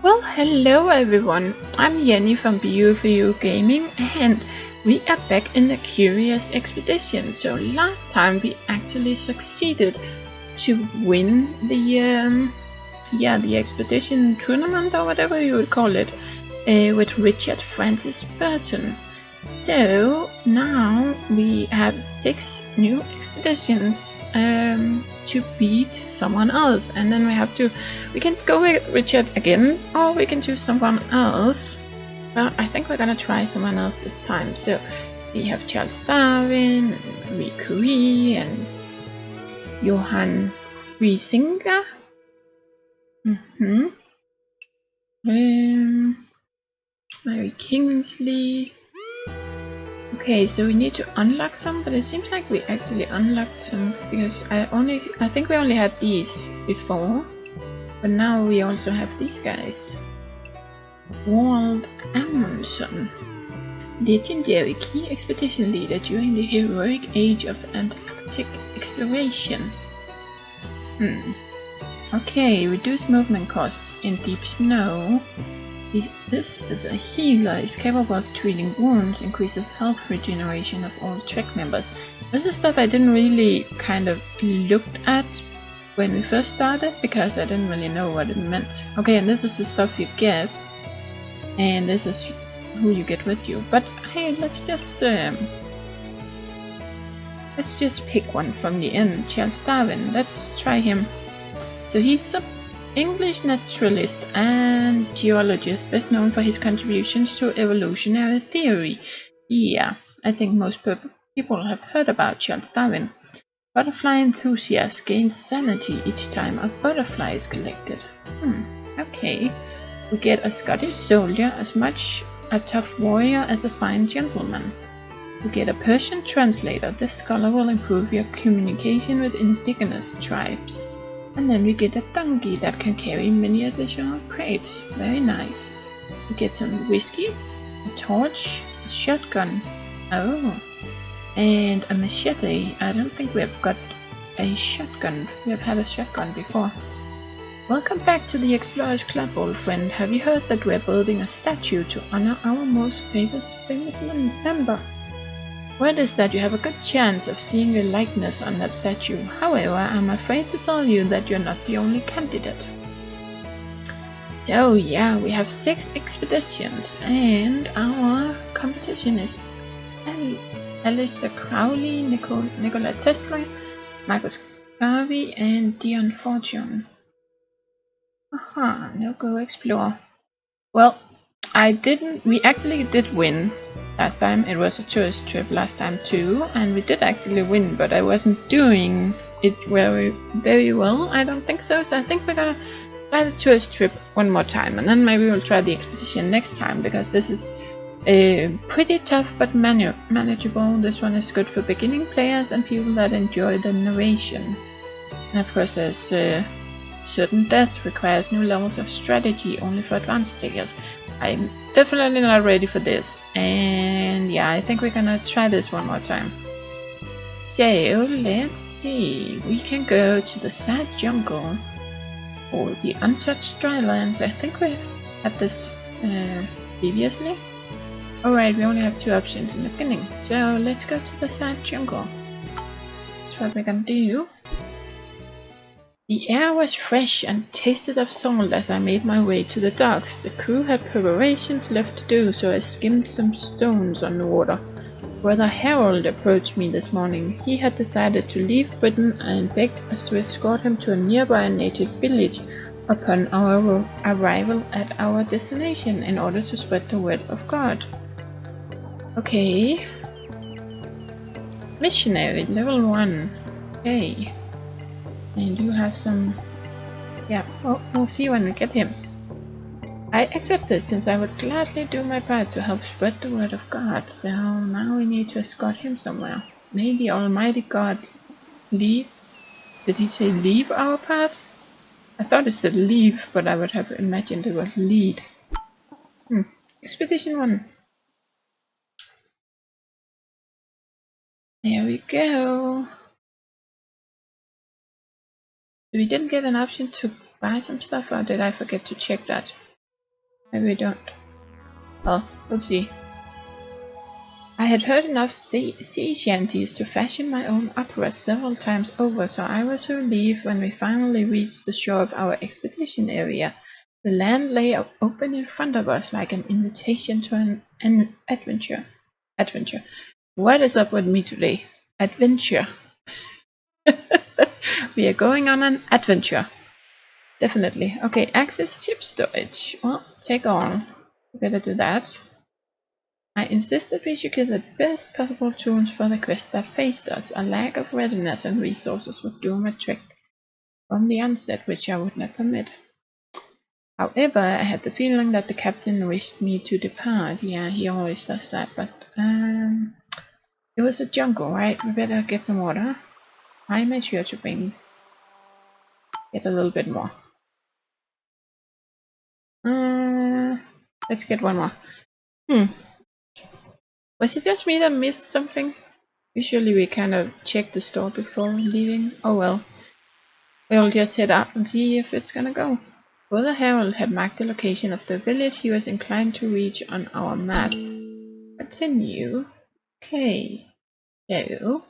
Well, hello everyone. I'm Jenny from BU Gaming, and we are back in a curious expedition. So last time we actually succeeded to win the expedition tournament or whatever you would call it, with Richard Francis Burton. So now we have 6 new expeditions to beat someone else, and then we can go with Richard again, or we can choose someone else. Well, I think we're gonna try someone else this time. So we have Charles Darwin, Marie Curie, and Johann Huizinga. Mary Kingsley. Okay, so we need to unlock some, but it seems like we actually unlocked some because I think we only had these before, but now we also have these guys. Wald Amundsen, legendary key expedition leader during the heroic age of Antarctic exploration. Okay, reduce movement costs in deep snow. This is a healer, is capable of treating wounds, increases health regeneration of all trek members. This is stuff I didn't really kind of looked at when we first started because I didn't really know what it meant. Okay, and this is the stuff you get, and this is who you get with you. But hey, let's just pick one from the end. Charles Darwin, let's try him. So he's a English naturalist and geologist, best known for his contributions to evolutionary theory. Yeah, I think most people have heard about Charles Darwin. Butterfly enthusiast gains sanity each time a butterfly is collected. Okay. We get a Scottish soldier, as much a tough warrior as a fine gentleman. We get a Persian translator. This scholar will improve your communication with indigenous tribes. And then we get a donkey that can carry many additional crates. Very nice. We get some whiskey, a torch, a shotgun. Oh, and a machete. I don't think we have got a shotgun. We have had a shotgun before. Welcome back to the Explorers Club, old friend. Have you heard that we're building a statue to honor our most famous member? Word is that you have a good chance of seeing a likeness on that statue. However, I'm afraid to tell you that you're not the only candidate. So yeah, we have 6 expeditions, and our competition is Alistair Crowley, Nikola Tesla, Marcus Garvey, and Dion Fortune. Now go explore. Well, we actually did win last time. It was a tourist trip last time too, and we did actually win, but I wasn't doing it very well, I don't think so. So I think we're gonna try the tourist trip one more time, and then maybe we'll try the expedition next time, because this is pretty tough but manageable. This one is good for beginning players and people that enjoy the narration. And of course there's certain death requires new levels of strategy only for advanced players. I'm definitely not ready for this, and yeah, I think we're gonna try this one more time. So let's see, we can go to the sad jungle or the untouched drylands. I think we had this previously. Alright, we only have 2 options in the beginning, so let's go to the sad jungle. That's what we're gonna do. The air was fresh and tasted of salt as I made my way to the docks. The crew had preparations left to do, so I skimmed some stones on the water. Brother Harold approached me this morning. He had decided to leave Britain and begged us to escort him to a nearby native village upon our arrival at our destination in order to spread the word of God. Okay. Missionary, level 1. Okay. And you have some... yeah, we'll see when we get him. I accepted, since I would gladly do my part to help spread the word of God. So now we need to escort him somewhere. May the Almighty God lead... did he say leave our path? I thought it said leave, but I would have imagined it would lead. Expedition 1. There we go. We didn't get an option to buy some stuff, or did I forget to check that? Maybe we don't. Well, we'll see. I had heard enough sea shanties to fashion my own opera several times over, so I was relieved when we finally reached the shore of our expedition area. The land lay open in front of us like an invitation to an adventure. Adventure. What is up with me today? Adventure. We are going on an adventure. Definitely. Okay, access ship storage. Well, take on. We better do that. I insisted we should get the best possible tools for the quest that faced us. A lack of readiness and resources would doom a trek from the onset, which I would not permit. However, I had the feeling that the captain wished me to depart. Yeah, he always does that, but it was a jungle, right? We better get some water. I made sure to get a little bit more. Let's get one more. Was it just me that missed something? Usually we kind of check the store before leaving. Oh well. We'll just head up and see if it's gonna go. Brother Harold had marked the location of the village he was inclined to reach on our map. Continue. Okay. So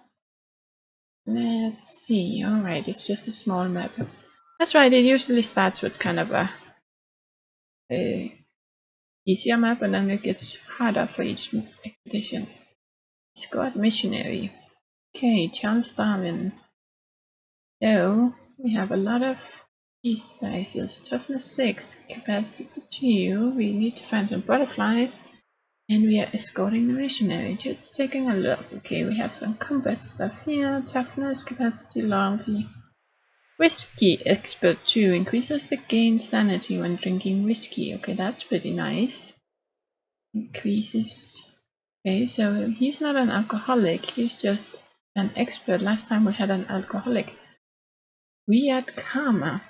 let's see. Alright, it's just a small map. That's right, it usually starts with kind of a easier map and then it gets harder for each expedition. Squad missionary. Okay, Charles Darwin. So we have a lot of these dices. Toughness 6, capacity 2. We need to find some butterflies. And we are escorting the missionary. Just taking a look. Okay, we have some combat stuff here. Toughness, capacity, loyalty. Whiskey expert 2 increases the gain sanity when drinking whiskey. Okay, that's pretty nice. Increases. Okay, so he's not an alcoholic. He's just an expert. Last time we had an alcoholic. We had karma.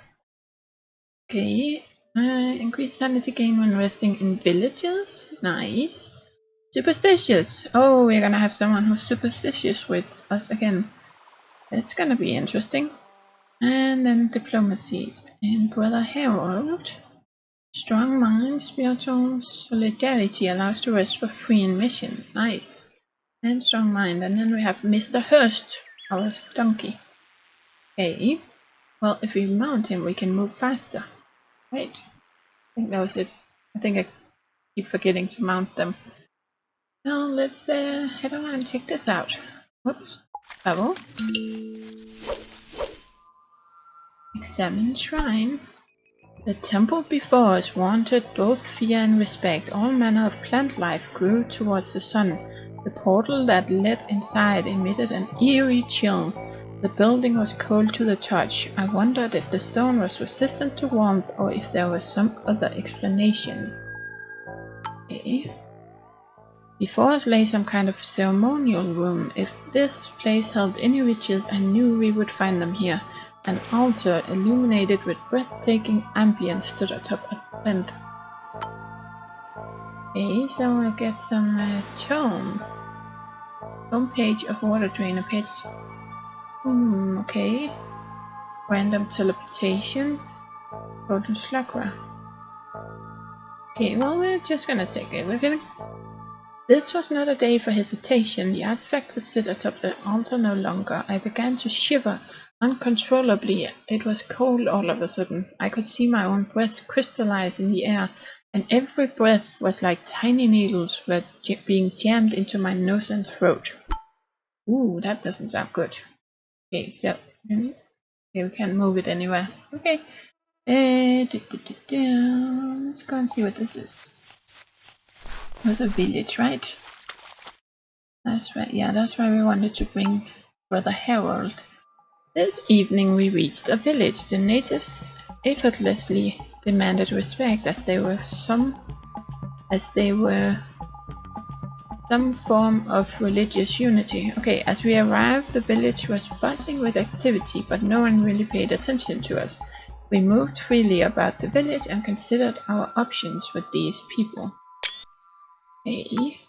Okay. Increase sanity gain when resting in villages. Nice. Superstitious. Oh, we're gonna have someone who's superstitious with us again. That's gonna be interesting. And then diplomacy. And Brother Harold. Strong mind, spiritual solidarity allows to rest for free in missions. Nice. And strong mind. And then we have Mr. Hurst, our donkey. Okay. Well, if we mount him, we can move faster. Right. I think that was it. I think I keep forgetting to mount them. Now let's head on and check this out. Whoops. Level. Examine shrine. The temple before us wanted both fear and respect. All manner of plant life grew towards the sun. The portal that led inside emitted an eerie chill. The building was cold to the touch. I wondered if the stone was resistant to warmth or if there was some other explanation. Okay. Before us lay some kind of ceremonial room. If this place held any riches, I knew we would find them here. An altar illuminated with breathtaking ambience stood atop a plinth. Okay, so I get some tome. Homepage of water drainer page. Okay. Random teleportation. Golden Slugger. Okay, well we're just gonna take everything. This was not a day for hesitation. The artifact would sit atop the altar no longer. I began to shiver uncontrollably. It was cold all of a sudden. I could see my own breath crystallize in the air, and every breath was like tiny needles were being jammed into my nose and throat. Ooh, that doesn't sound good. Okay, so okay, we can't move it anywhere. Okay. Let's go and see what this is. It was a village, right? That's right. Yeah, that's why we wanted to bring Brother Harold. This evening we reached a village. The natives effortlessly demanded respect as they were some form of religious unity. Okay, as we arrived, the village was buzzing with activity, but no one really paid attention to us. We moved freely about the village and considered our options with these people. Okay.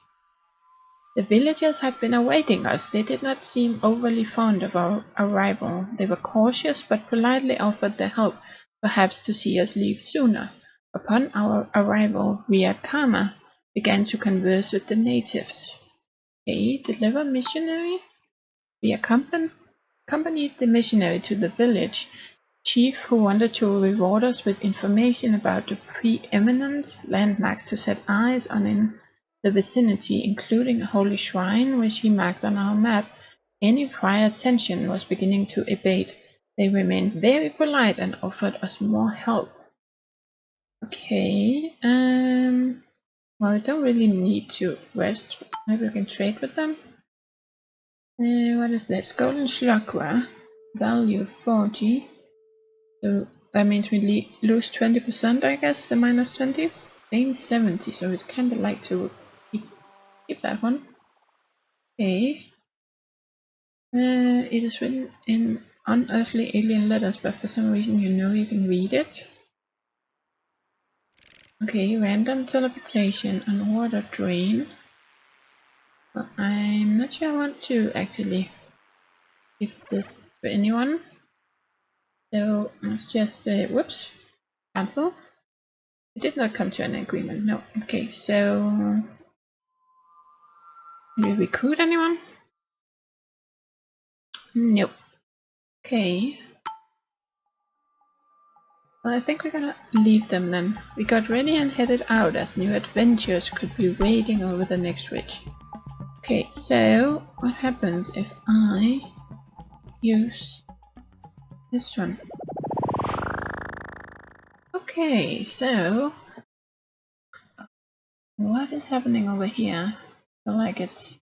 The villagers had been awaiting us. They did not seem overly fond of our arrival. They were cautious but politely offered their help, perhaps to see us leave sooner. Upon our arrival, we at Karma began to converse with the natives. Okay, deliver missionary. We accompanied the missionary to the village chief, who wanted to reward us with information about the preeminent landmarks to set eyes on in the vicinity, including a holy shrine which he marked on our map. Any prior tension was beginning to abate. They remained very polite and offered us more help. Okay, well, we don't really need to rest. Maybe we can trade with them. What is this? Golden Slugware. Value 40. So that means we lose 20%, I guess, the minus 20. Gain 70, so we'd kind of like to keep that one. Okay. It is written in unearthly alien letters, but for some reason you can read it. Okay, random teleportation and water drain. Well, I'm not sure I want to actually give this to anyone. So let's just, whoops, cancel. We did not come to an agreement, no. Okay, so do we recruit anyone? Nope. Okay. Well, I think we're gonna leave them then. We got ready and headed out as new adventures could be waiting over the next ridge. Okay, so what happens if I use this one? Okay, so what is happening over here? I feel like it's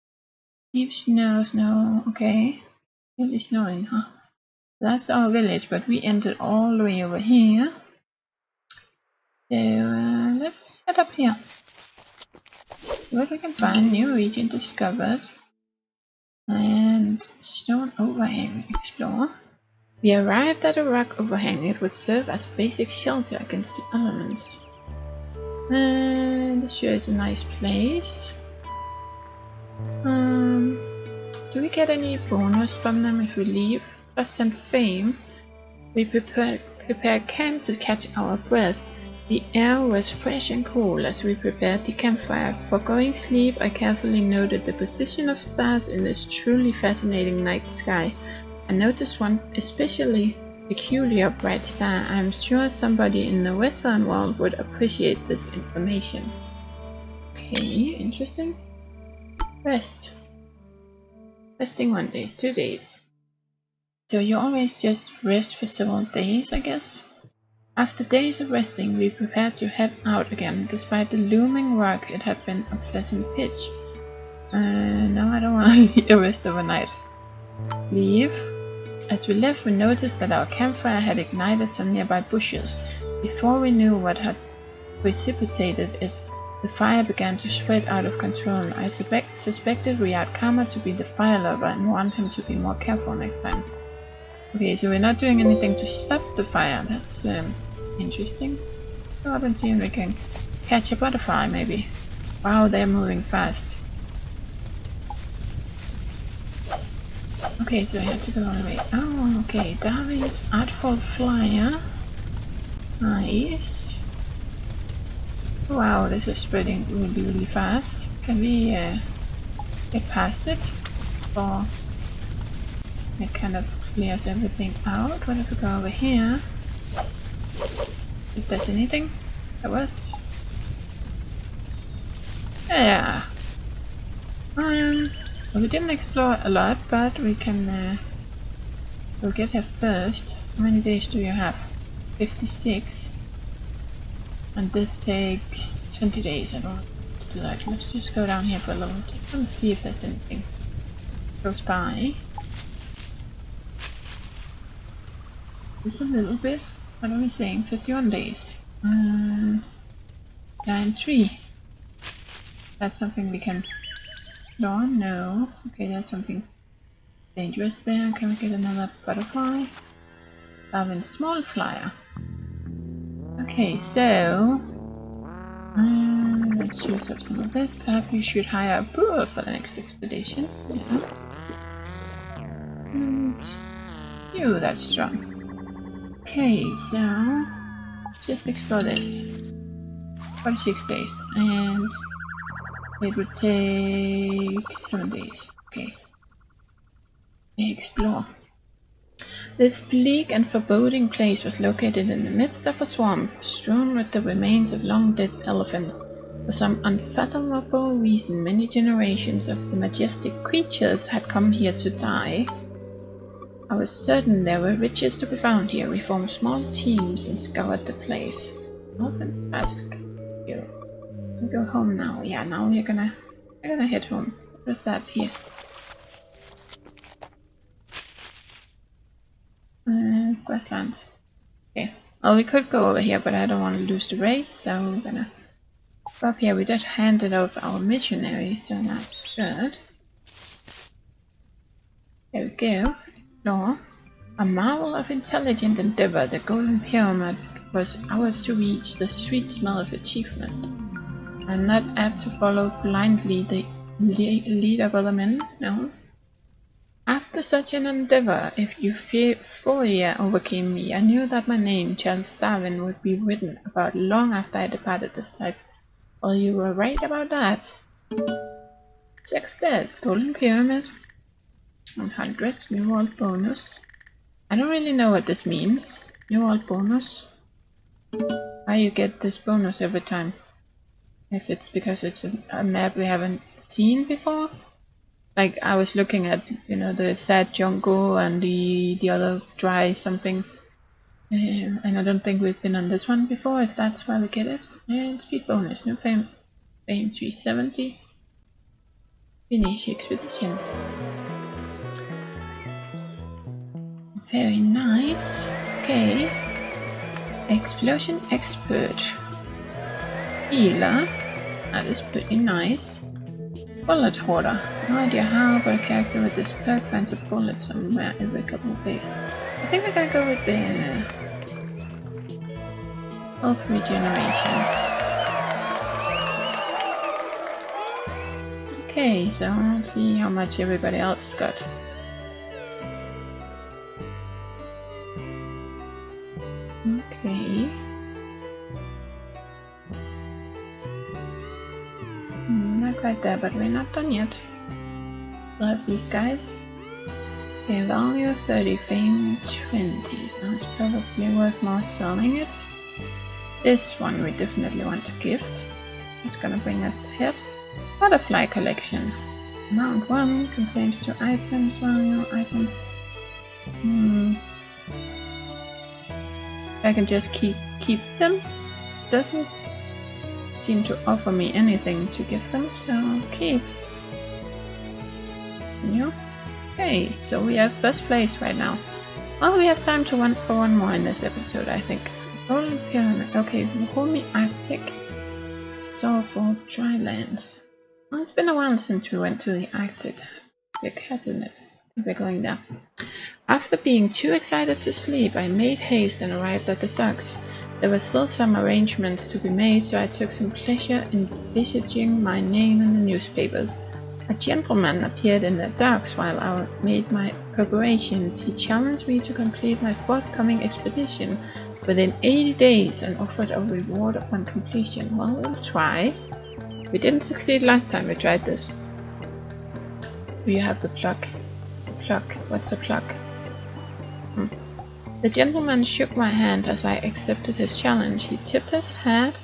deep snow, okay. Really snowing, huh? That's our village, but we entered all the way over here. So let's head up here. What we can find, new region discovered. And stone overhang, explore. We arrived at a rock overhang. It would serve as basic shelter against the elements. And this sure is a nice place. Do we get any bonus from them if we leave? Trust and fame. We prepare camp to catch our breath. The air was fresh and cool as we prepared the campfire. Foregoing sleep, I carefully noted the position of stars in this truly fascinating night sky. I noticed one especially peculiar bright star. I'm sure somebody in the Western world would appreciate this information. Okay, interesting. Rest. Resting 1 day, 2 days. So you always just rest for several days, I guess. After days of resting, we prepared to head out again. Despite the looming rock, it had been a pleasant pitch. No, I don't want to rest overnight. Leave. As we left, we noticed that our campfire had ignited some nearby bushes. Before we knew what had precipitated it, the fire began to spread out of control. I suspected Riyad Karma to be the fire lover and warned him to be more careful next time. Okay, so we're not doing anything to stop the fire. That's interesting. Go up and see if we can catch a butterfly, maybe. Wow, they're moving fast. Okay, so I have to go all the way. Oh, okay. Darwin's Artful Flyer. Nice. Wow, this is spreading really fast. Can we get past it? Or it kind of clears everything out? What if we go over here? If there's anything? There was. Yeah. Well, we didn't explore a lot, but we can we'll get here first. How many days do you have? 56. And this takes 20 days. I don't want to do that. Let's just go down here for a little bit. Just want to see if there's anything close by. Just a little bit. What are we saying? 51 days. 9 3. That's something we can explore? No. Okay, there's something dangerous there. Can we get another butterfly? Darwin's small flyer. Okay, so let's use up some of this. Perhaps we should hire a brewer for the next expedition. Yeah. And that's strong. Okay, so let's just explore this. 46 days, and it would take 7 days. Okay. Explore. This bleak and foreboding place was located in the midst of a swamp, strewn with the remains of long-dead elephants. For some unfathomable reason, many generations of the majestic creatures had come here to die. I was certain there were riches to be found here. We formed small teams and scoured the place. Open task. You. We go home now. Yeah, now we're gonna head home. What's that here? Grasslands. Okay. Well, we could go over here, but I don't want to lose the race, so we're gonna go up here. We just handed over our missionary, so that's good. There we go. Explore. A marvel of intelligent endeavor, the Golden Pyramid was ours to reach, the sweet smell of achievement. I'm not apt to follow blindly the lead of other men, no. After such an endeavor, if euphoria overcame me, I knew that my name, Charles Darwin, would be written about long after I departed this life. Well, you were right about that. Success! Golden Pyramid. 100. New World bonus. I don't really know what this means. New World bonus. Why you get this bonus every time? If it's because it's a map we haven't seen before? Like, I was looking at, you know, the sad jungle and the other dry something. And I don't think we've been on this one before, if that's why we get it. And speed bonus, new fame 370. Finish expedition. Very nice. Okay. Explosion expert. Healer. That is pretty nice. Bullet hoarder. No idea how, but a character with this perk finds a bullet somewhere every couple of days. I think we're gonna go with the health regeneration. Okay, so let's see how much everybody else got. Okay. Not quite there, but we're not done yet. Love these guys. Okay, value 30, fame 20, so it's probably worth more selling it. This one we definitely want to gift. It's gonna bring us ahead. Butterfly collection. Amount 1 contains 2 items, value item. I can just keep them. Doesn't seem to offer me anything to give them, so I'll keep. Yeah. Okay, so we have first place right now. Well, we have time for one more in this episode, I think. Golden Pyramid. Okay, Homey Arctic. So for dry lands. Well, it's been a while since we went to the Arctic, hasn't it? We're going there. After being too excited to sleep, I made haste and arrived at the docks. There were still some arrangements to be made, so I took some pleasure in envisaging my name in the newspapers. A gentleman appeared in the docks while I made my preparations. He challenged me to complete my forthcoming expedition within 80 days and offered a reward upon completion. Well, we'll try. We didn't succeed last time we tried this. We have the pluck. What's a pluck? The gentleman shook my hand as I accepted his challenge. He tipped his hat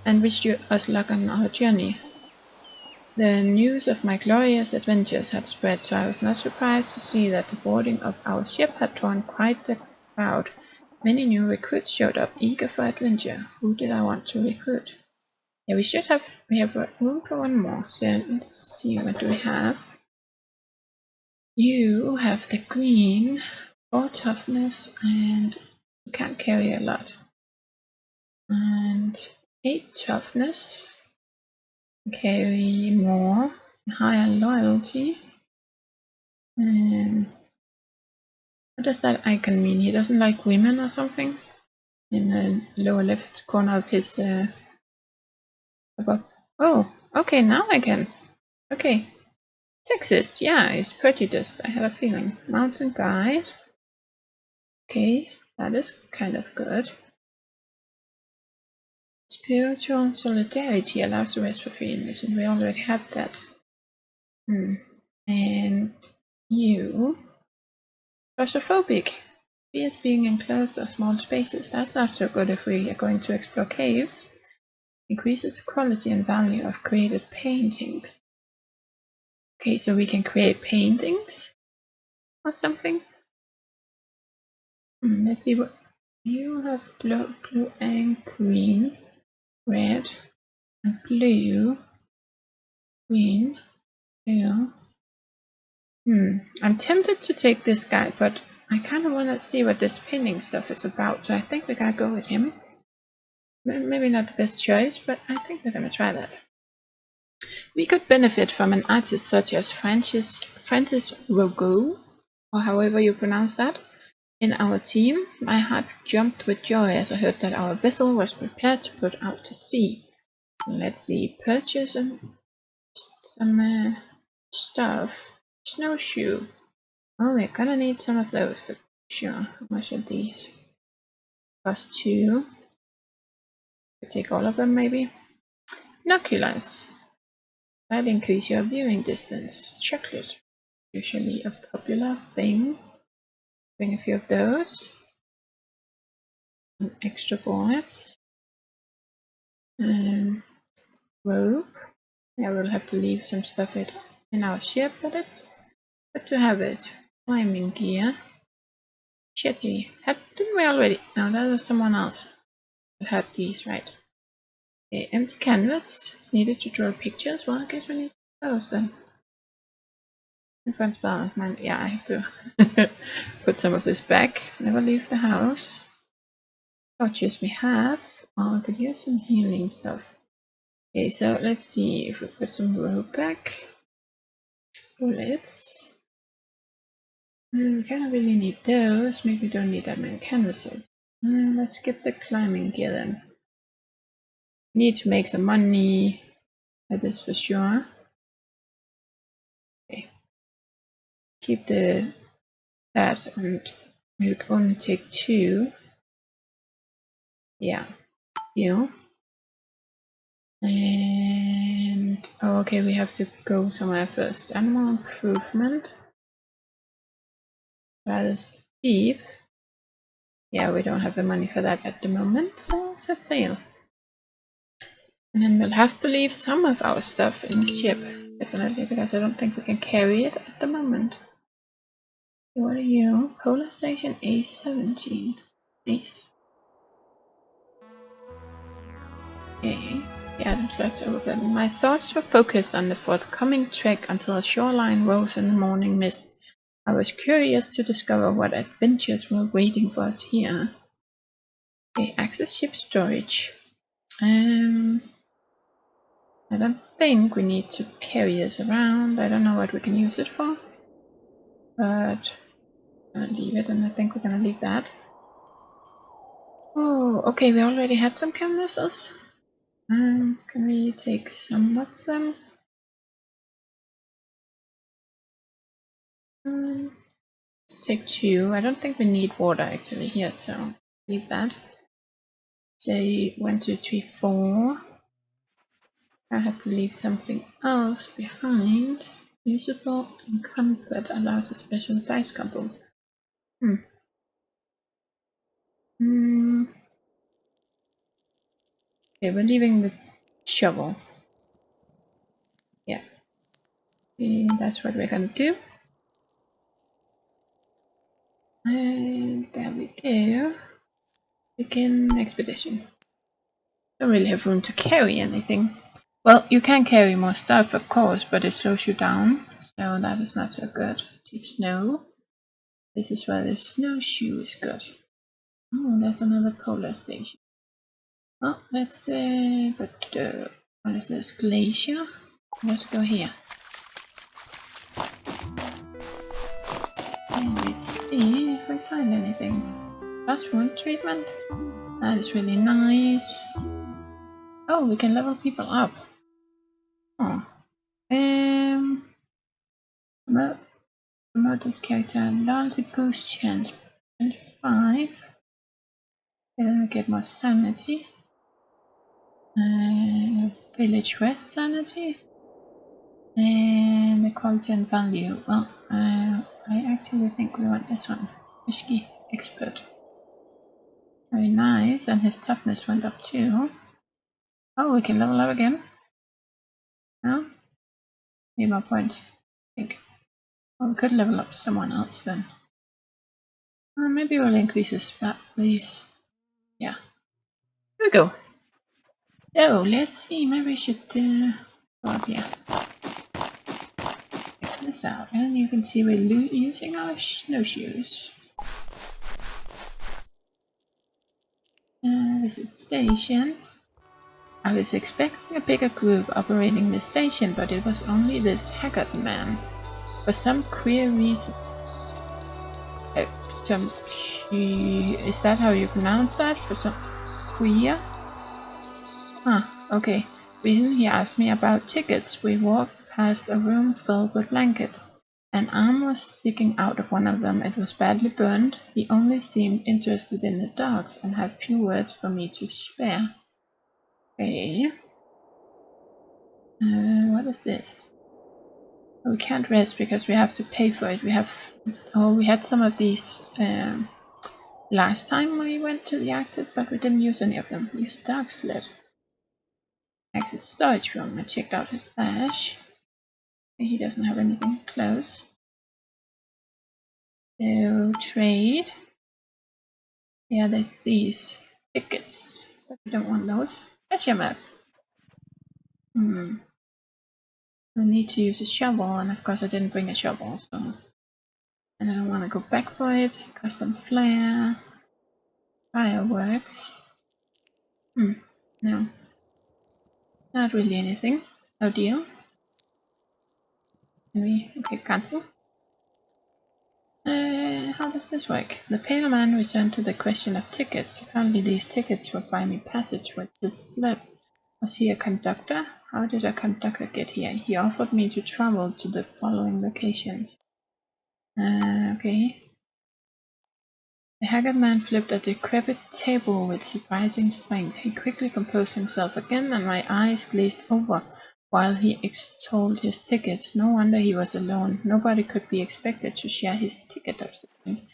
and wished us luck on our journey. The news of my glorious adventures had spread, so I was not surprised to see that the boarding of our ship had drawn quite the crowd. Many new recruits showed up, eager for adventure. Who did I want to recruit? Yeah, we have room for one more, so let's see, what do we have? You have the green, 4 toughness, and you can't carry a lot. And 8 toughness, carry more, higher loyalty. What does that icon mean? He doesn't like women or something? In the lower left corner of his above. Oh, okay, now I can. Okay. Sexist, yeah, it's prejudiced, I have a feeling. Mountain guide. Okay, that is kind of good. Spiritual solidarity allows the rest for free. Listen, we already have that. And you, claustrophobic. Fears being enclosed or small spaces. That's not so good if we are going to explore caves. Increases the quality and value of created paintings. Okay, so we can create paintings or something. Let's see what you have. Blue and green, red and blue, green, blue. I'm tempted to take this guy, but I kind of want to see what this painting stuff is about, so I think we're gonna go with him. Maybe not the best choice, but I think we're gonna try that. We could benefit from an artist such as Francis Rogo, or however you pronounce that, in our team. My heart jumped with joy as I heard that our vessel was prepared to put out to sea. Let's see, purchase some stuff. Snowshoe. Oh, we're gonna need some of those for sure. How much are these? Cost 2. We'll take all of them maybe. Binoculars. That increase your viewing distance. Chocolate. Usually a popular thing. Bring a few of those. Some extra bullets. Rope. Yeah, we'll have to leave some stuff in our ship, but it's good to have it. Climbing gear. Shitty. Didn't we already? No, that was someone else that had these, right? Okay, empty canvas is needed to draw pictures. Well, I guess we need those then. In front of mine. Yeah, I have to put some of this back. Never leave the house. Torches we have. Oh, I could use some healing stuff. Okay, so let's see if we put some rope back. Bullets. We kind of really need those. Maybe we don't need that many canvases. Let's skip the climbing gear then. We need to make some money at this for sure. Okay. Keep that, and we'll only take 2. Yeah. You. And okay, we have to go somewhere first. Animal improvement. Rather steep. Yeah, we don't have the money for that at the moment, so set sail. And then we'll have to leave some of our stuff in the ship, definitely, because I don't think we can carry it at the moment. What are you? Polar Station A17. Nice. Okay. Yeah, that's right over. My thoughts were focused on the forthcoming trek until the shoreline rose in the morning mist. I was curious to discover what adventures were waiting for us here. Okay, access ship storage. I don't think we need to carry this around. I don't know what we can use it for, but I'm gonna leave it, and I think we're gonna leave that. Oh, okay, we already had some canvases. Can we take some of them? Let's take 2. I don't think we need water actually here, so leave that. Say 1, 2, 3, 4. I have to leave something else behind. Usable and comfort allows a special dice combo. Okay, we're leaving the shovel. Yeah. Okay, that's what we're gonna do. And there we go. Begin expedition. Don't really have room to carry anything. Well, you can carry more stuff, of course, but it slows you down, so that is not so good. Deep snow. This is where the snowshoe is good. Oh, there's another polar station. Well, let's what is this? Glacier? Let's go here. And let's see if we find anything. Plus wound treatment. That is really nice. Oh, we can level people up. Oh. Promote this character. Loyalty boost chance 25. Get more sanity. Village West sanity. And equality and value. Well, I actually think we want this one. Whiskey expert. Very nice, and his toughness went up too. Oh, we can level up again. No? Need more points, I think. Well, we could level up someone else then. Maybe we'll increase his these. Yeah. Here we go. So, let's see. Maybe we should go up here. Check this out. And you can see we're using our snowshoes. Visit station. I was expecting a bigger group operating the station, but it was only this haggard man. For some queer reason. Is that how you pronounce that? For some queer? Huh, okay. Reason he asked me about tickets. We walked past a room filled with blankets. An arm was sticking out of one of them. It was badly burned. He only seemed interested in the dogs and had few words for me to spare. Okay. What is this? We can't rest because we have to pay for it. We had some of these last time we went to the active, but we didn't use any of them. We used dog sled. Exit storage room. I checked out his stash. He doesn't have anything close. So trade. Yeah, that's these tickets, but we don't want those. Treasure map. I need to use a shovel, and of course I didn't bring a shovel, so. And I don't want to go back for it. Custom flare. Fireworks. No. Not really anything. No deal. Okay, cancel. How does this work? The pale man returned to the question of tickets. Apparently these tickets would buy me passage with this sled. Was he a conductor? How did a conductor get here? He offered me to travel to the following locations. Okay. The haggard man flipped a decrepit table with surprising strength. He quickly composed himself again, and my eyes glazed over while he extolled his tickets. No wonder he was alone. Nobody could be expected to share his ticket obsession.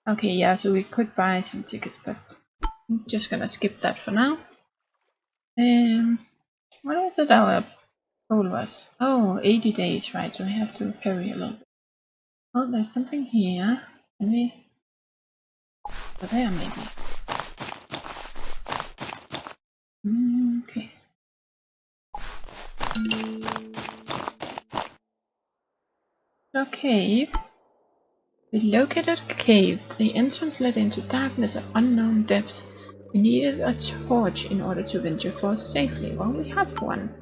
Okay, yeah, so we could buy some tickets, but I'm just gonna skip that for now. What was it our goal was? Oh, 80 days, right, so we have to hurry a little bit. Oh, there's something here. Can we? Oh, there maybe. Okay. Okay. We located a cave. The entrance led into darkness of unknown depths. We needed a torch in order to venture forth safely. Well, we have one.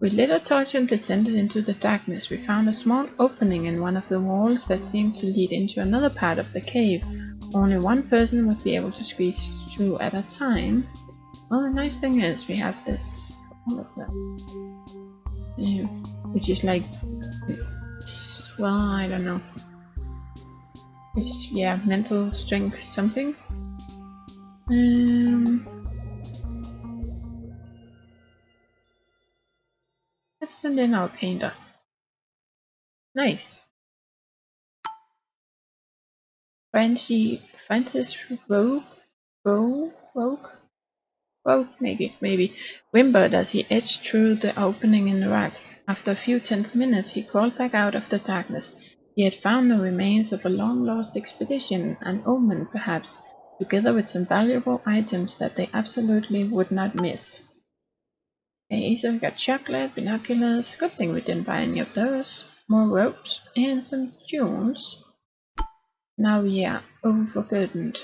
We lit a torch and descended into the darkness. We found a small opening in one of the walls that seemed to lead into another part of the cave. Only one person would be able to squeeze through at a time. Well, the nice thing is we have this for all of them. Which is like, well, I don't know. It's, yeah, mental strength something. Let's send in our painter. Nice. Francis Rogue, maybe. Whimpered as he edged through the opening in the rock. After a few tense minutes, he crawled back out of the darkness. He had found the remains of a long-lost expedition, an omen perhaps, together with some valuable items that they absolutely would not miss. Okay, so we got chocolate, binoculars. Good thing we didn't buy any of those. More ropes and some jewels. Now we are overburdened.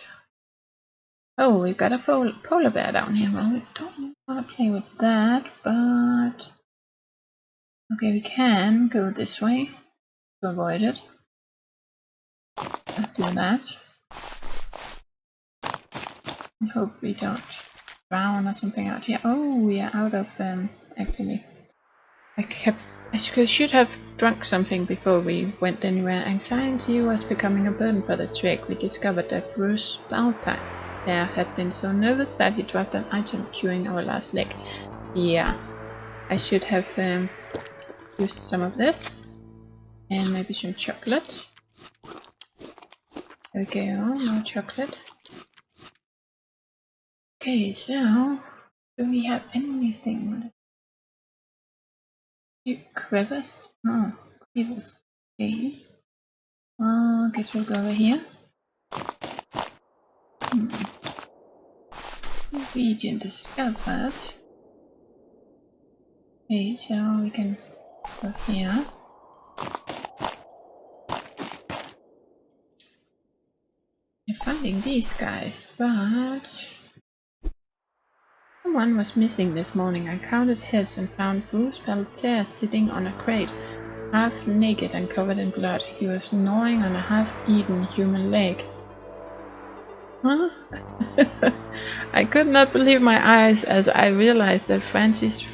Oh, we've got a polar bear down here. Well, we don't want to play with that, but okay, we can go this way to avoid it. Let's do that. I hope we don't drown or something out here. Oh, we are out of actually. I should have drunk something before we went anywhere. Anxiety was becoming a burden for the trek. We discovered that Bruce Balpack. there had been so nervous that he dropped an item during our last leg. Yeah, I should have used some of this. And maybe some chocolate. There we go, more chocolate. Okay, so do we have anything? Crevice? Oh, crevice. Okay. Well, I guess we'll go over here. Region discovered. Okay, so we can go here. I'm finding these guys, but someone was missing this morning. I counted heads and found Bruce Peltier sitting on a crate, half naked and covered in blood. He was gnawing on a half-eaten human leg. Huh? I could not believe my eyes as I realized that Francis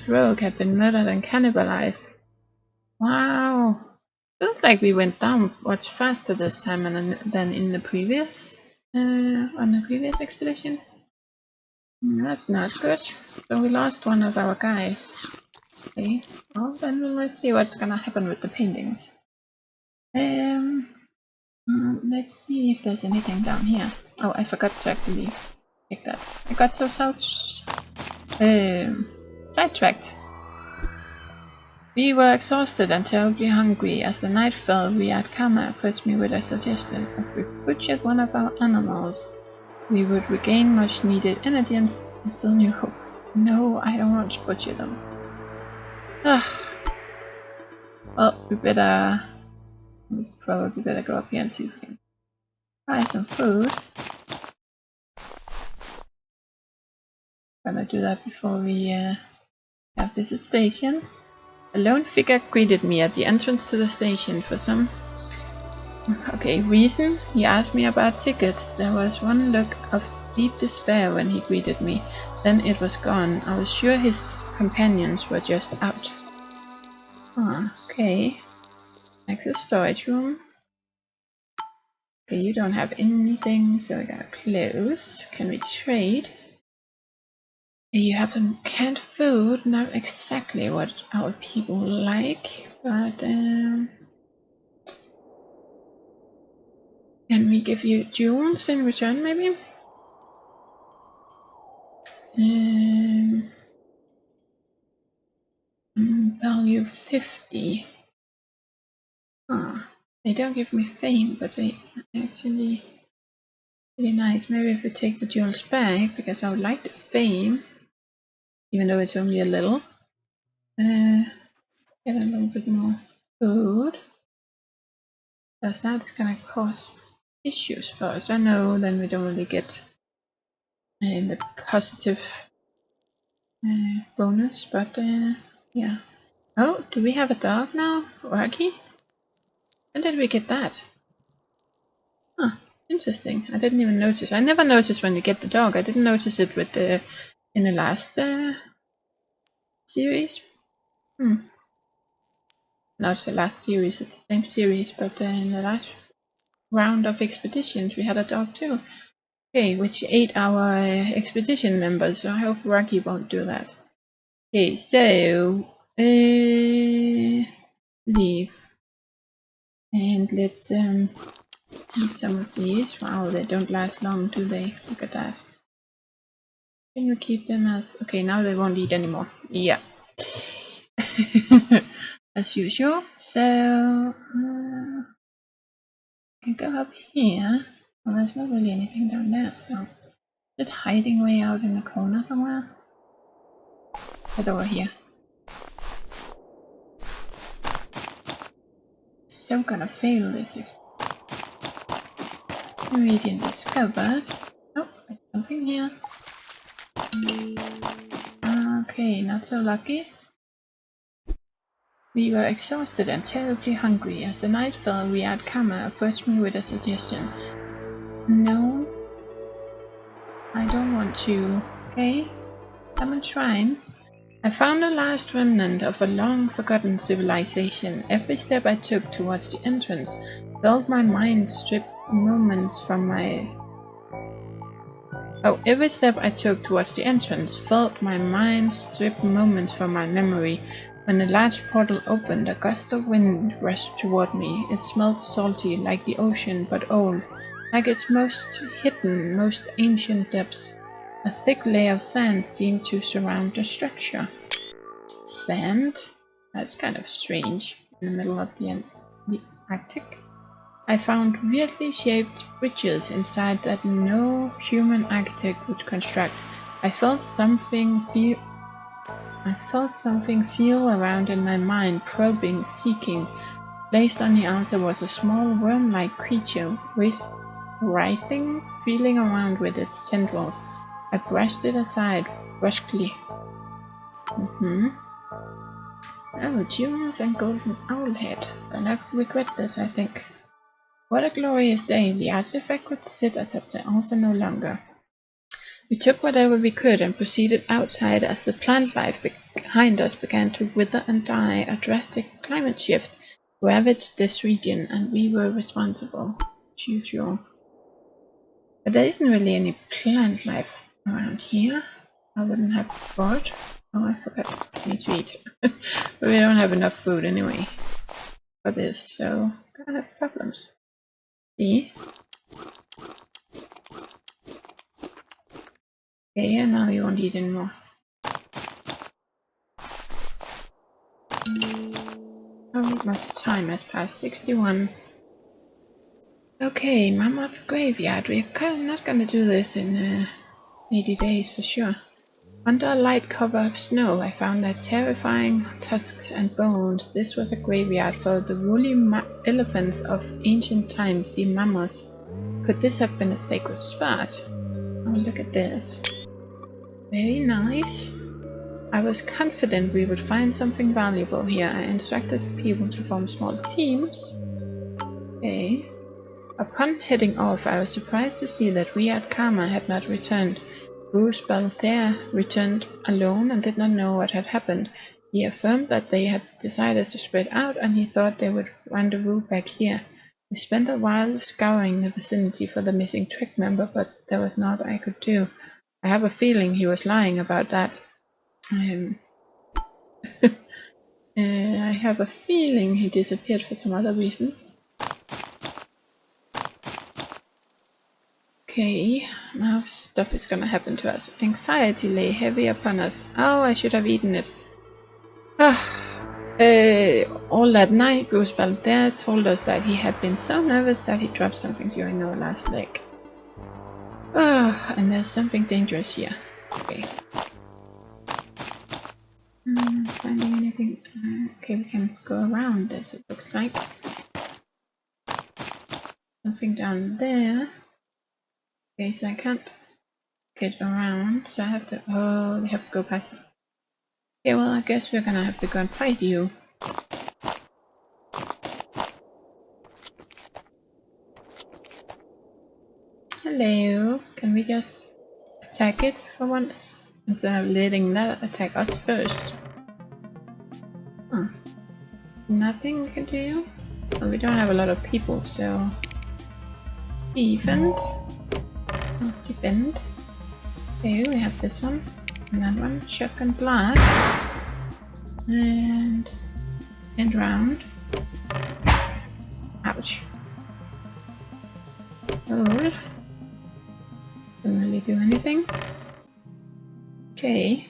Rogue had been murdered and cannibalized. Wow. Feels like we went down much faster this time than in the previous on the previous expedition. That's not good. So we lost one of our guys. Okay. Well, then let's see what's gonna happen with the paintings. Let's see if there's anything down here. Oh, I forgot to actually check that. I got so sidetracked. We were exhausted and terribly hungry. As the night fell, Kama approached me with a suggestion. If we butchered one of our animals, we would regain much needed energy and still new hope. No, I don't want to butcher them. Well, we probably better go up here and see if we can buy some food. Gonna do that before we have visit station. A lone figure greeted me at the entrance to the station for some reason. He asked me about tickets. There was one look of deep despair when he greeted me. Then it was gone. I was sure his companions were just out. Okay. Access storage room. Okay, you don't have anything, so we gotta close. Can we trade? You have some canned food, not exactly what our people like, but can we give you jewels in return, maybe? Value 50. They don't give me fame, but they actually pretty nice. Maybe if we take the jewels back, because I would like the fame. Even though it's only a little. Get a little bit more food. Because that's gonna cause issues for us. I know then we don't really get the positive bonus, but yeah. Oh, do we have a dog now? Rocky? When did we get that? Huh, interesting. I didn't even notice. I never noticed when you get the dog. I didn't notice it with the in the last series. Not the last series, it's the same series, but in the last round of expeditions we had a dog too. Okay, which ate our expedition members, so I hope Rocky won't do that. Okay, so leave. And let's use some of these. Wow, they don't last long, do they? Look at that. Can we keep them as... Okay, now they won't eat anymore. Yeah. As usual. So I can go up here. Well, there's not really anything down there, so is it hiding way out in the corner somewhere? Head over here. So gonna fail this. Ingredient discovered. Oh, there's something here. Okay, not so lucky. We were exhausted and terribly hungry. As the night fell, Kama approached me with a suggestion. No, I don't want to. Okay, come and shrine. I found the last remnant of a long-forgotten civilization. Every step I took towards the entrance felt my mind strip moments from my Oh, every step I took towards the entrance felt my mind strip moments from my memory. When a large portal opened, a gust of wind rushed toward me. It smelled salty, like the ocean, but old, like its most hidden, most ancient depths. A thick layer of sand seemed to surround the structure. Sand? That's kind of strange, in the middle of the Arctic. I found weirdly shaped bridges inside that no human architect would construct. I felt something feel around in my mind, probing, seeking. Placed on the outer was a small worm-like creature, writhing, feeling around with its tendrils. I brushed it aside brusquely. Oh, jewels and golden owlhead. Gonna regret this, I think. What a glorious day. The artifact could sit atop the altar no longer. We took whatever we could and proceeded outside as the plant life behind us began to wither and die. A drastic climate shift ravaged this region, and we were responsible. Usual. But there isn't really any plant life around here. I wouldn't have thought. Oh, I forgot. I need to eat. But we don't have enough food anyway for this, so gonna have problems. See? Okay, and now you won't eat anymore. How much time has passed? 61. Okay, Mammoth Graveyard. We're kind of not gonna do this in 80 days for sure. Under a light cover of snow, I found their terrifying tusks and bones. This was a graveyard for the woolly elephants of ancient times, the mammoths. Could this have been a sacred spot? Oh, look at this. Very nice. I was confident we would find something valuable here. I instructed people to form small teams. Okay. Upon heading off, I was surprised to see that Riyad Karma had not returned. Bruce Balthair returned alone and did not know what had happened. He affirmed that they had decided to spread out and he thought they would rendezvous back here. We spent a while scouring the vicinity for the missing Trek member, but there was naught I could do. I have a feeling he was lying about that. I have a feeling he disappeared for some other reason. Okay, now stuff is gonna happen to us. Anxiety lay heavy upon us. Oh, I should have eaten it. All that night, Bruce Balder told us that he had been so nervous that he dropped something during our last leg. And there's something dangerous here. Okay. Finding anything? Okay, we can go around this, it looks like. Something down there. Okay, so I can't get around, so I have to. Oh, we have to go past it. Okay, well, I guess we're gonna have to go and fight you. Hello, can we just attack it for once? Instead of letting that attack us first. Huh. Nothing we can do? Well, we don't have a lot of people, so. Defend. Defend. Okay, we have this one. And that one. Shotgun blast. And round. Ouch. Oh. Didn't really do anything. Okay.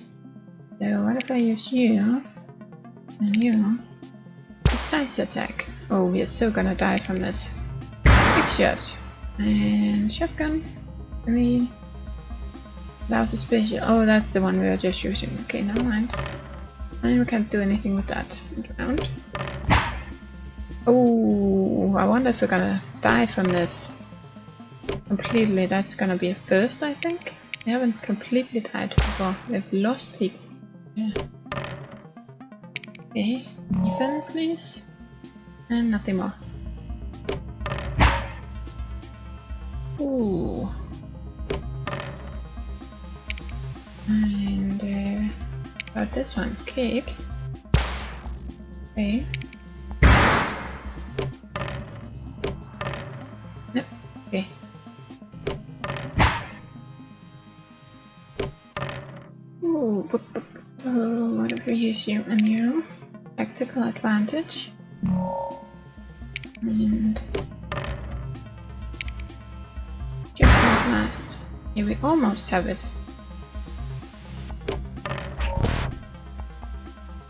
So what if I use you? And you? Precise attack. Oh, we are so gonna die from this. Big shot. And shotgun. 3. That was a special. Oh, that's the one we were just using. Okay, never mind. And we can't do anything with that. Round. Oh, I wonder if we're gonna die from this completely. That's gonna be a first, I think. We haven't completely died before. We've lost people. Yeah. Okay, even please. And nothing more. Ooh. And about this one, kick. Okay. Nope. Okay. if we use you and you? Tactical advantage. And just last. Yeah, we almost have it.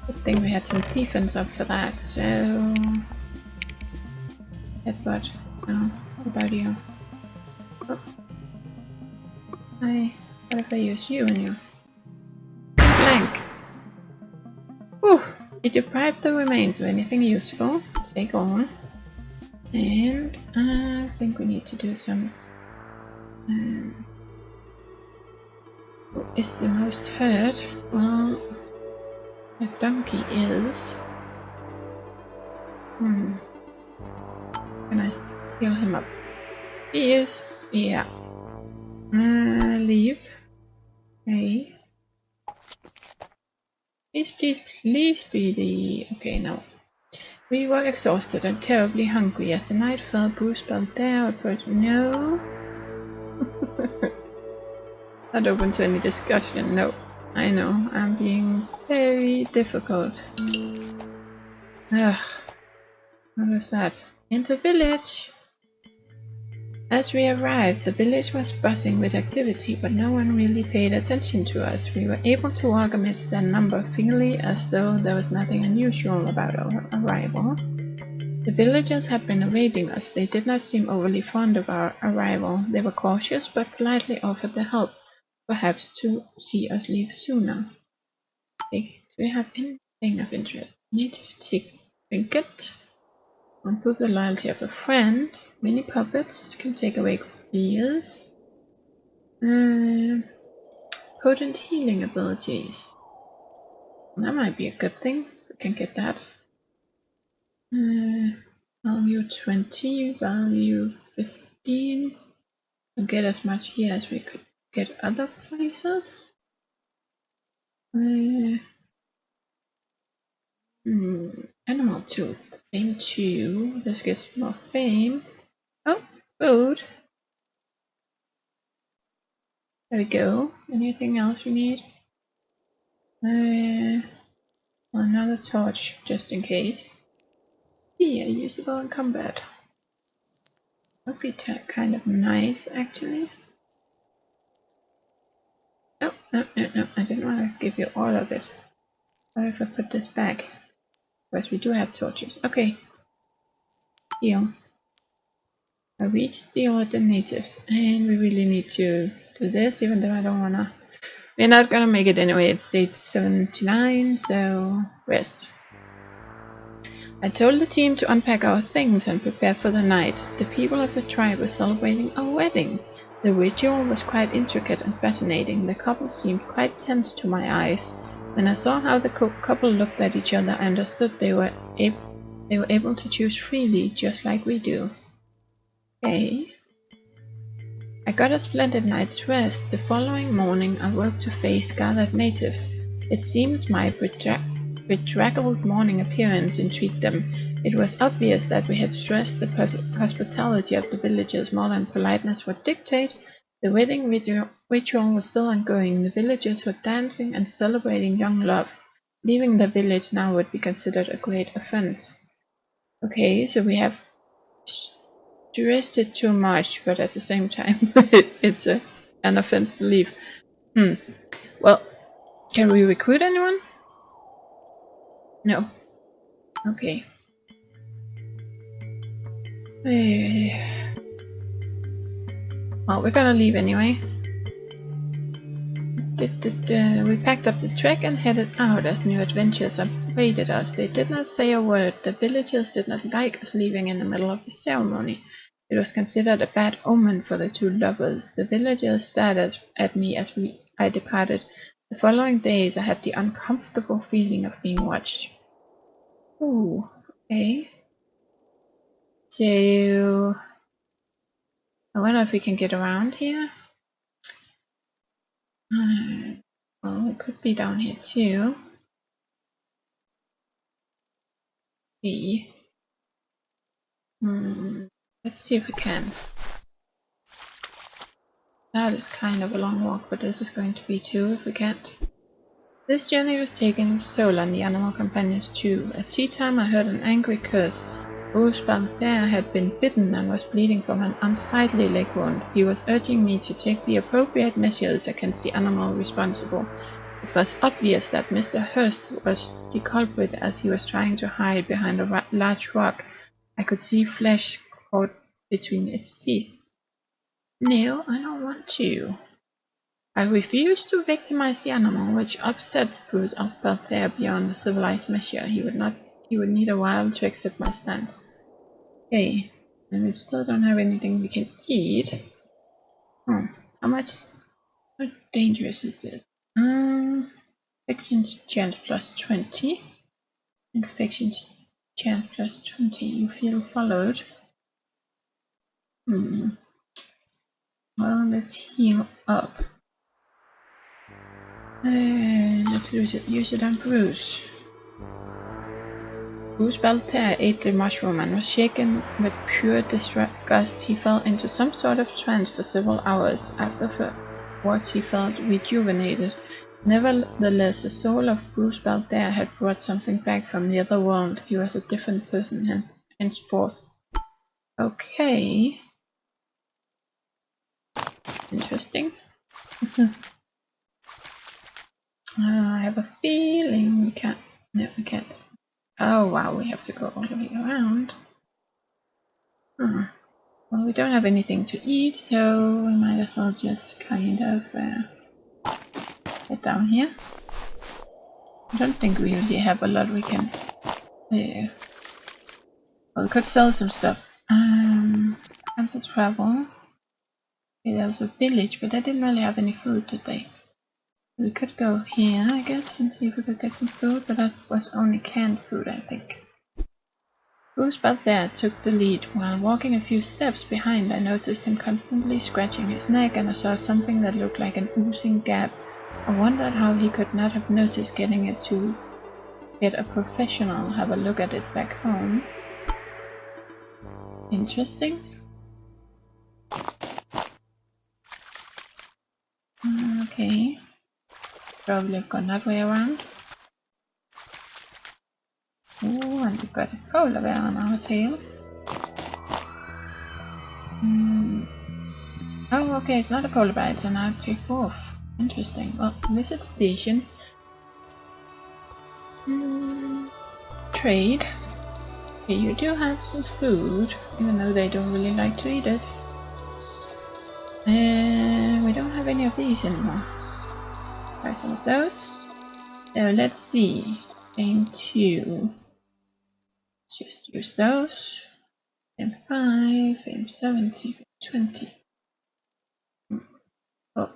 Good thing we had some defense up for that, so... Headbutt. No, what about you? Oh. Hi. What if I use you and you? Blank! Whew! It deprived the remains of anything useful. Take on. And I think we need to do some... who is the most hurt? Well... the donkey is... Can I heal him up? He is... yeah. Leave. Okay. Please, please, please be the... okay, no. We were exhausted and terribly hungry as the night fell. Bruce spelled there, but no. Not open to any discussion, no. I know, I'm being very difficult. Ugh. What was that? Enter village! As we arrived, the village was buzzing with activity, but no one really paid attention to us. We were able to walk amidst their number freely, as though there was nothing unusual about our arrival. The villagers had been awaiting us. They did not seem overly fond of our arrival. They were cautious, but politely offered their help, perhaps to see us leave sooner. Okay, do we have anything of interest? Native trinket. Improve the loyalty of a friend. Mini puppets can take away fears. Potent healing abilities. That might be a good thing. We can get that. Value 20, value 15. We'll get as much here as we could get other places. Animal tooth. Fame 2. This gives more fame. Oh, food. There we go. Anything else we need? Another torch, just in case. Yeah, usable in combat. Would be kind of nice, actually. Oh, no, I didn't want to give you all of it. What if I put this back? Because we do have torches. Okay. Heal. I reached the order natives, and we really need to do this, even though I don't wanna. We're not gonna make it anyway. It's stage 79, so rest. I told the team to unpack our things and prepare for the night. The people of the tribe were celebrating a wedding. The ritual was quite intricate and fascinating. The couple seemed quite tense to my eyes. When I saw how the couple looked at each other, I understood they were able to choose freely, just like we do. Okay. I got a splendid night's rest. The following morning I woke to face gathered natives. It seems my bedraggled morning appearance intrigued them. It was obvious that we had stressed the hospitality of the villagers more than politeness would dictate. The wedding ritual was still ongoing. The villagers were dancing and celebrating young love. Leaving the village now would be considered a great offense. Okay, so we have stressed it too much, but at the same time it's an offense to leave. Well, can we recruit anyone? No. Okay. Well, we're gonna leave anyway. We packed up the trek and headed out as new adventures awaited us. They did not say a word. The villagers did not like us leaving in the middle of the ceremony. It was considered a bad omen for the two lovers. The villagers stared at me as I departed. The following days I had the uncomfortable feeling of being watched. Ooh, okay. So I wonder if we can get around here. Well, it could be down here too. See. Let's see if we can. That is kind of a long walk, but this is going to be too if we can't. This journey was taking its toll on the animal companions too. At tea time I heard an angry curse. Bruce Balthair had been bitten and was bleeding from an unsightly leg wound. He was urging me to take the appropriate measures against the animal responsible. It was obvious that Mr. Hurst was the culprit as he was trying to hide behind a large rock. I could see flesh caught between its teeth. No, I don't want to. I refused to victimize the animal, which upset Bruce Balthair beyond a civilized measure. He would need a while to accept my stance. Okay, and we still don't have anything we can eat. How dangerous is this? Infection chance plus 20. Infection chance plus 20. You feel followed. Well, let's heal up. Let's use it on Bruce. Bruce Balthair ate the mushroom and was shaken with pure disgust. He fell into some sort of trance for several hours. Afterwards he felt rejuvenated. Nevertheless, the soul of Bruce Balthair had brought something back from the other world. He was a different person henceforth. Okay. Interesting. I have a feeling we can't. No, we can't. Oh wow, we have to go all the way around. Well, we don't have anything to eat, so we might as well just kind of get down here. I don't think we really have a lot we can. Well, we could sell some stuff. Cancel travel. Okay, there was a village, but I didn't really have any food today. We could go here, I guess, and see if we could get some food, but that was only canned food, I think. Bruce Balthair took the lead. While walking a few steps behind, I noticed him constantly scratching his neck, and I saw something that looked like an oozing gap. I wondered how he could not have noticed getting it to get a professional have a look at it back home. Interesting. Okay. Probably gone that way around. Oh, and we've got a polar bear on our tail. Oh, okay, it's not a polar bear, it's an Arctic wolf. Interesting. Well, visit station. Trade. Okay, you do have some food, even though they don't really like to eat it. We don't have any of these anymore. Try some of those. So let's see. Aim 2. Let's just use those. Aim 5, aim 70, 20. Oh.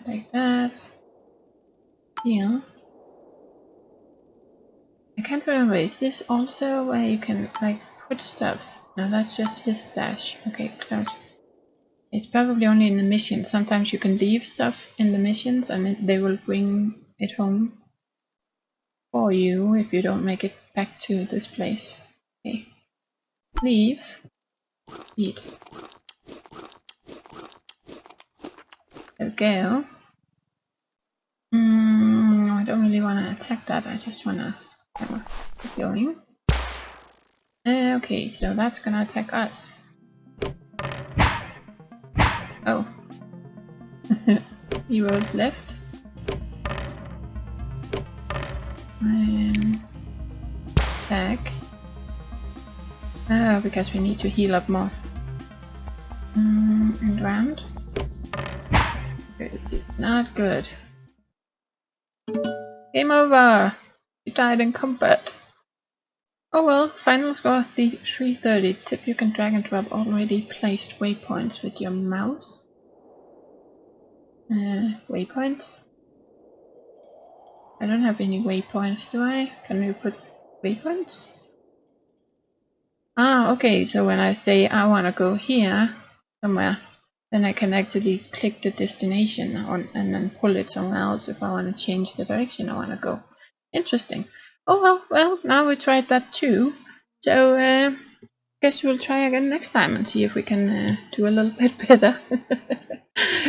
Like that. Yeah. I can't remember, is this also where you can like put stuff? No, that's just his stash. Okay, close. It's probably only in the mission. Sometimes you can leave stuff in the missions and they will bring it home for you if you don't make it back to this place. Okay. Leave. Eat. There we go. I don't really want to attack that. I just want to keep going. Okay, so that's gonna attack us. Oh. He rolled left. Attack. Oh, because we need to heal up more. And round. This is not good. Game over! You died in combat. Oh well, final score 330. Tip, you can drag and drop already placed waypoints with your mouse. Waypoints? I don't have any waypoints, do I? Can we put waypoints? Ah, okay, so when I say I want to go here, somewhere, then I can actually click the destination on and then pull it somewhere else if I want to change the direction I want to go. Interesting. Oh well, now we tried that too. So, guess we'll try again next time and see if we can do a little bit better.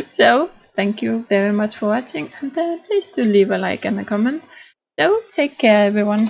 So, thank you very much for watching, and please do leave a like and a comment. So take care everyone.